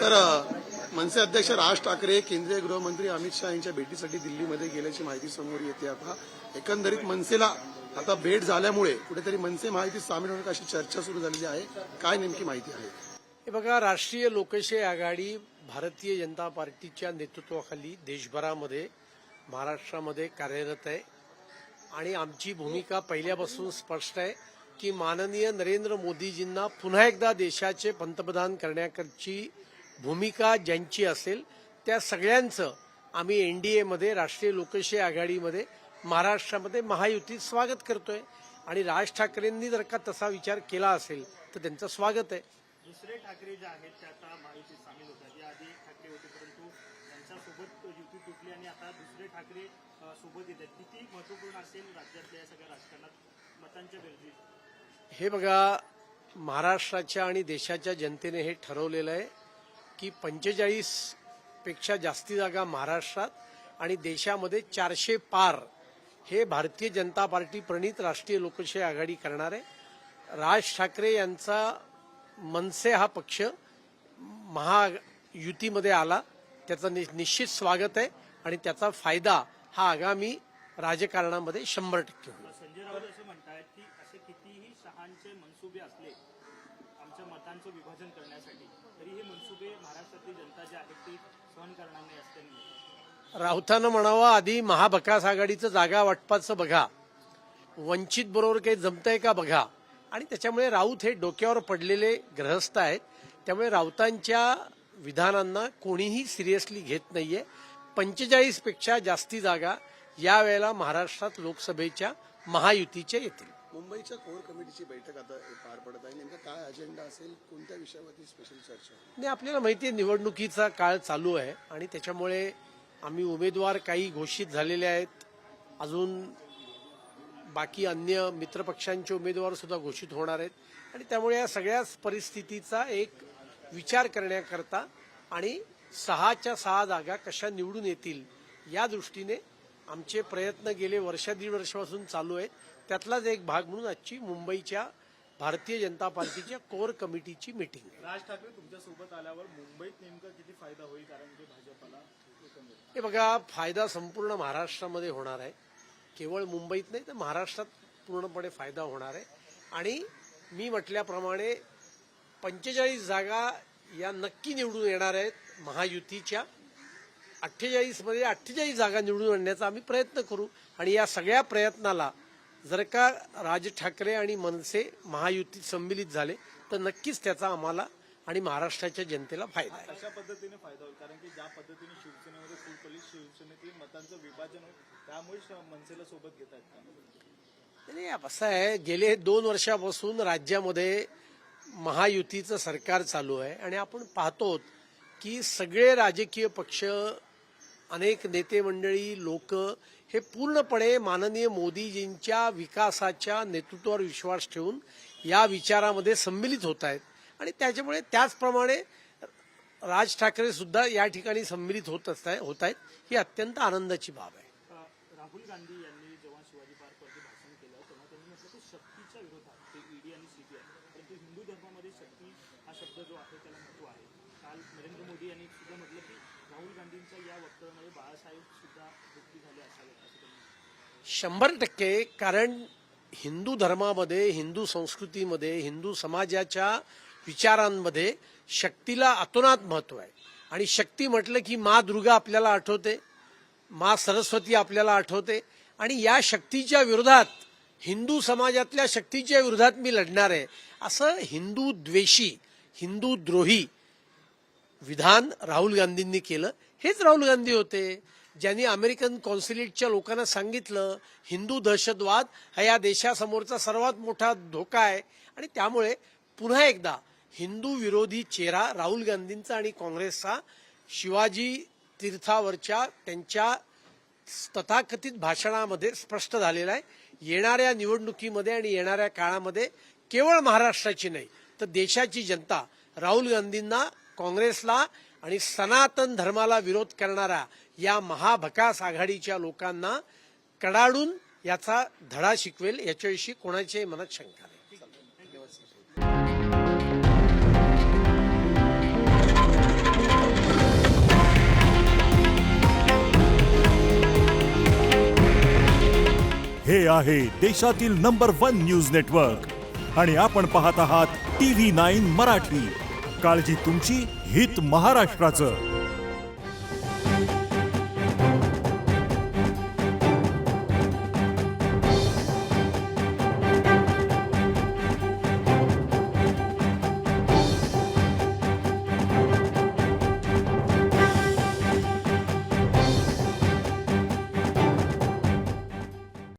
तर मनसे अध्यक्ष राज ठाकरे केंद्रीय गृहमंत्री अमित शहा यांच्या भेटीसाठी दिल्लीमध्ये गेल्याची माहिती समोर येते. आता एकंदरीत मनसेला आता भेट झाल्यामुळे कुठेतरी मनसे माहिती सामील होण्याची अशी चर्चा सुरू झालेली आहे. काय नेमकी माहिती आहे? हे बघा, राष्ट्रीय लोकशाही आघाडी भारतीय जनता पार्टीच्या नेतृत्वाखाली देशभरामध्ये महाराष्ट्रामध्ये कार्यरत आहे आणि आमची भूमिका पहिल्यापासून स्पष्ट आहे की माननीय नरेंद्र मोदीजींना पुन्हा एकदा देशाचे पंतप्रधान करण्याची भूमिका ज्यांची असेल त्या सगळ्यांचं आम्ही एनडीएमध्ये राष्ट्रीय लोकशाही आघाडीमध्ये महाराष्ट्रामध्ये महायुतीत स्वागत करतोय आणि राज ठाकरेंनी जर का तसा विचार केला असेल तर त्यांचं स्वागत आहे. दुसरे ठाकरे जे आहेत ते आता महायुतीत सामील होतात. या आधी ठाकरे होते परंतु त्यांच्यासोबत युती तुटली आणि आता दुसरे ठाकरे सोबत येत आहेत. किती महत्वपूर्ण असेल राज्यातल्या या सगळ्या राजकारणात मतांच्या बेरजी? हे बघा, महाराष्ट्राच्या आणि देशाच्या जनतेने हे ठरवलेलं आहे की 45 पेक्षा जास्ती जागा महाराष्ट्रात आणि देशामध्ये 400 पार हे भारतीय जनता पार्टी प्रणित राष्ट्रीय लोकशाही आघाडी करणार आहे. राज ठाकरे यांचा मनसे हा पक्ष महायुतीमध्ये आला, त्याचं निश्चित स्वागत आहे आणि त्याचा फायदा हा आगामी राजकारणामध्ये 100% होईल. संजय राऊत असं म्हणतात की असे कितीही शहांचे मनसुबे असले आमच्या मतांचं विभाजन करण्यासाठी तरी हे मनसुबे महाराष्ट्रातली जनता जी आहे ती सहन करणार नाही असं त्यांनी. राऊतांना म्हणावं, आधी महाभकास आघाडीचं जागा वाटपाचं बघा, वंचित बरोबर काही जमतंय का बघा. आणि त्याच्यामुळे राऊत हे डोक्यावर पडलेले ग्रहस्थ आहेत. त्यामुळे राऊतांच्या विधानांना कोणीही सिरियसली घेत नाहीये. 45 पेक्षा जास्ती जागा यावेळेला महाराष्ट्रात लोकसभेच्या महायुतीच्या येतील. मुंबईच्या कोर कमिटीची बैठक आता पार पडत आहे. नेमका काय अजेंडा असेल, कोणत्या विषयावरती स्पेशल चर्चा? नाही, आपल्याला माहिती आहे निवडणुकीचा काळ चालू आहे आणि त्याच्यामुळे आम्ही उमेदवार काही घोषित झालेले आहेत. अजून बाकी अन्य मित्रपक्षांचे उमेदवार सुद्धा घोषित होणार आहेत आणि त्यामुळे या सगळ्या परिस्थितीचा एक विचार करण्याकरता आणि 6च्या 6 जागा कशा निवडून येतील या दृष्टीने आमचे प्रयत्न गेले दीड वर्षापासून चालू आहेत. त्यातलाच एक भाग म्हणून आजची मुंबईच्या भारतीय जनता पार्टीच्या कोर कमिटीची मीटिंग आहे. राज ठाकरे तुमच्यासोबत आल्यावर मुंबईत नेमका किती फायदा होईल? कारण की भाजपला हे बघा, फायदा संपूर्ण महाराष्ट्रामध्ये होणार आहे. केवळ मुंबईत नाही तर महाराष्ट्रात पूर्णपणे फायदा होणार आहे. आणि मी म्हटल्याप्रमाणे 45 जागा या नक्की निवडून येणार आहेत महायुतीच्या. 48मध्ये 48 जागा निवडून आणण्याचा आम्ही प्रयत्न करू आणि या सगळ्या प्रयत्नाला जर का राज ठाकरे आणि मनसे महायुतीत सम्मिलित झाले तर नक्कीच त्याचा आम्हाला आणि महाराष्ट्राच्या जनतेला फायदा आहे. अशा पद्धतीने फायदा होईल कारण की ज्या पद्धतीने शिवसेनेमध्ये फुलपली शिवसेनेतील मतांचं विभाजन होईल त्यामुळे मनसेला सोबत घेत आहेत. नाही, असं आहे, गेले 2 वर्षापासून राज्यामध्ये महायुतीचं सरकार चालू आहे आणि आपण पाहतो की सगळे राजकीय पक्ष, अनेक नेते मंडळी, लोक हे पूर्णपणे माननीय मोदीजींच्या विकासाच्या नेतृत्वावर विश्वास ठेवून या विचारामध्ये सम्मिलित होत आहेत आणि त्याच्यामुळे त्याचप्रमाणे राज ठाकरे सुद्धा या ठिकाणी सम्मिलित होत आहेत. ही अत्यंत आनंदाची बाब आहे. राहुल गांधी यांनी जेव्हा शिवाजी पार्कवरती भाषण केलं तेव्हा त्यांनी म्हटलं की शक्तीच्या विरोधात ते ईडी आणि सीबीआय, परंतु हिंदू धर्मामध्ये शक्ती हा शब्द जो आहे त्याला महत्व आहे. काल नरेंद्र मोदी यांनी सुद्धा म्हटलं की राहुल गांधींच्या या वक्तव्यामध्ये बाळासाहेब सुद्धा दुःखी झाले असावेत असं त्यांनी. 100%. कारण हिंदू धर्मामध्ये, हिंदू संस्कृतीमध्ये, हिंदू समाजाच्या विचारांमध्ये शक्तीला अतोनात महत्व आहे. आणि शक्ती म्हटलं की माँ दुर्गा आपल्याला आठवते, माँ सरस्वती आपल्याला आठवते आणि या शक्तीच्या विरोधात, हिंदू समाजातल्या शक्तीच्या विरोधात मी लढणार आहे असं हिंदू द्वेषी, हिंदू द्रोही विधान राहुल गांधींनी केलं. हेच राहुल गांधी होते ज्यांनी अमेरिकन कॉन्सुलेटच्या लोकांना सांगितलं हिंदू दहशतवाद हा या देशासमोरचा सर्वात मोठा धोका आहे. आणि त्यामुळे पुन्हा एकदा हिंदू विरोधी चेहरा राहुल गांधींचा आणि काँग्रेसचा शिवाजी तीर्थावरच्या त्यांच्या तथाकथित भाषणामध्ये स्पष्ट झालेला आहे. येणाऱ्या निवडणुकीमध्ये आणि येणाऱ्या काळामध्ये केवळ महाराष्ट्राची नाही तर देशाची जनता राहुल गांधींना, काँग्रेसला आणि सनातन धर्माला विरोध करणाऱ्या या महाभकास आघाडीच्या लोकांना कडाडून याचा धडा शिकवेल याच्याविषयी कोणाच्याही मनात शंका नाही. हे आहे देशातील नंबर 1 न्यूज नेटवर्क आणि आपण पाहत आहात TV9 मराठी. काळजी तुमची, हित महाराष्ट्राचं.